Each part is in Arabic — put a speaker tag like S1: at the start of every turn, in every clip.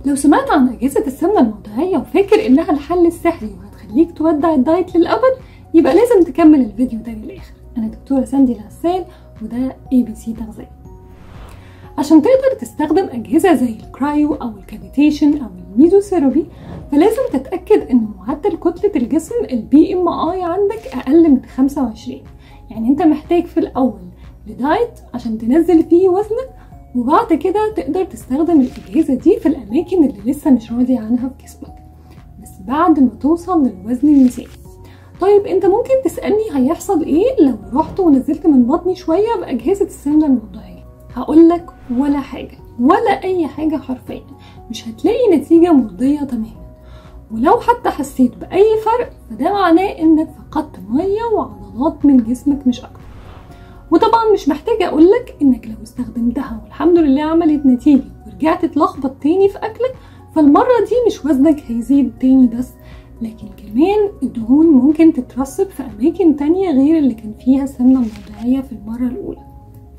S1: لو سمعت عن أجهزة السمنة الموضعية وفاكر إنها الحل السحري وهتخليك تودع الدايت للأبد، يبقى لازم تكمل الفيديو ده للآخر. أنا دكتورة ساندي العسال وده ABC تغذية. عشان تقدر تستخدم أجهزة زي الكرايو أو الكافيتيشن أو الميزوثيرابي، فلازم تتأكد إن معدل كتلة الجسم BMI عندك أقل من 25. يعني أنت محتاج في الأول لدايت عشان تنزل فيه وزنك، وبعد كده تقدر تستخدم الأجهزة دي في الأماكن اللي لسه مش راضي عنها في جسمك، بس بعد ما توصل للوزن المثالي. طيب انت ممكن تسألني هيحصل ايه لو رحت ونزلت من بطني شوية بأجهزة السمنة الموضعية؟ هقولك ولا حاجة، ولا أي حاجة حرفيا. مش هتلاقي نتيجة مرضية تماما، ولو حتى حسيت بأي فرق فده معناه انك فقدت مية وعضلات من جسمك مش أكتر. وطبعا مش محتاجة أقولك إنك لو استخدمتها والحمد لله عملت نتيجة ورجعت تلخبط تاني في أكلك، فالمرة دي مش وزنك هيزيد تاني بس، لكن كمان الدهون ممكن تترسب في أماكن تانية غير اللي كان فيها سمنة موضعية في المرة الأولى.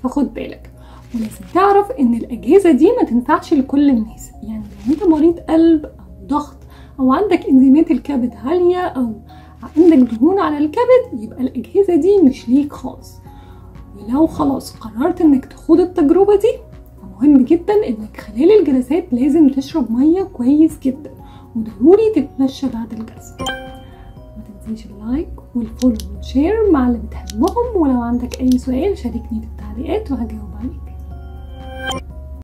S1: فخد بالك، ولازم تعرف إن الأجهزة دي ما تنفعش لكل الناس. يعني لو أنت مريض قلب أو ضغط أو عندك إنزيمات الكبد عالية أو عندك دهون على الكبد، يبقى الأجهزة دي مش ليك خالص. ولو خلاص قررت انك تخوض التجربة دي، فمهم جدا انك خلال الجلسات لازم تشرب مية كويس جدا، وضروري تتمشى بعد الجلسة. ما تنسيش اللايك والفولو والشير مع اللي بتحبهم، ولو عندك اي سؤال شاركني في التعليقات وهجاوب عليك.